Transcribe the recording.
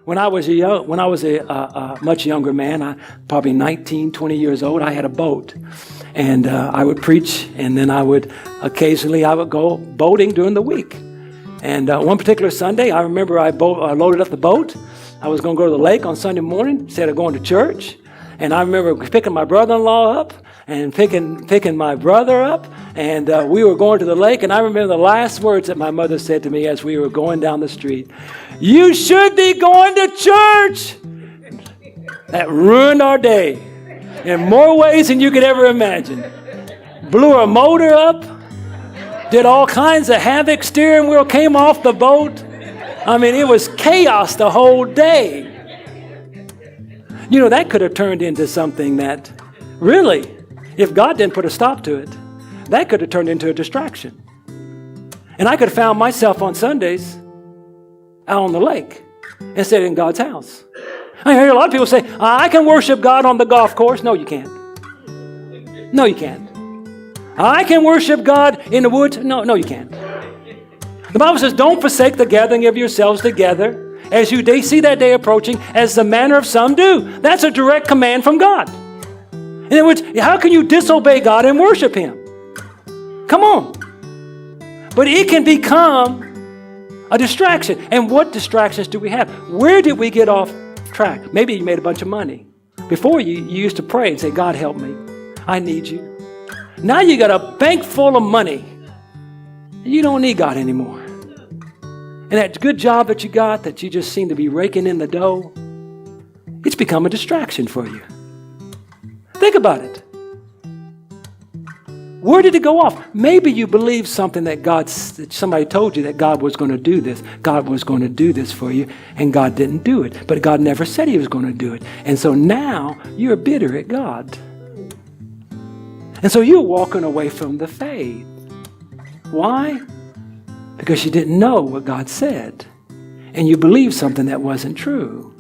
When I was a much younger man, probably 19, 20 years old, I had a boat. And I would preach, and then I would go boating during the week. And one particular Sunday, I remember I loaded up the boat. I was going to go to the lake on Sunday morning instead of going to church. And I remember picking my brother-in-law up and picking my brother up. And we were going to the lake. And I remember the last words that my mother said to me as we were going down the street. "You should be going to church." That ruined our day in more ways than you could ever imagine. Blew our motor up. Did all kinds of havoc. Steering wheel came off the boat. I mean, it was chaos the whole day. You know, that could have turned into something that, really, if God didn't put a stop to it, that could have turned into a distraction. And I could have found myself on Sundays out on the lake instead of in God's house. I hear a lot of people say, "I can worship God on the golf course." No, you can't. No, you can't. "I can worship God in the woods." No, you can't. The Bible says, "Don't forsake the gathering of yourselves together as you see that day approaching, as the manner of some do." That's a direct command from God. In other words, how can you disobey God and worship Him? Come on. But it can become a distraction. And what distractions do we have? Where did we get off track? Maybe you made a bunch of money. Before you used to pray and say, "God, help me. I need you." Now you got a bank full of money. You don't need God anymore. And that good job that you got, that you just seem to be raking in the dough, it's become a distraction for you. Think about it. Where did it go off? Maybe you believed something that somebody told you that God was going to do this. God was going to do this for you, and God didn't do it. But God never said He was going to do it. And so now you're bitter at God. And so you're walking away from the faith. Why? Because you didn't know what God said. And you believed something that wasn't true.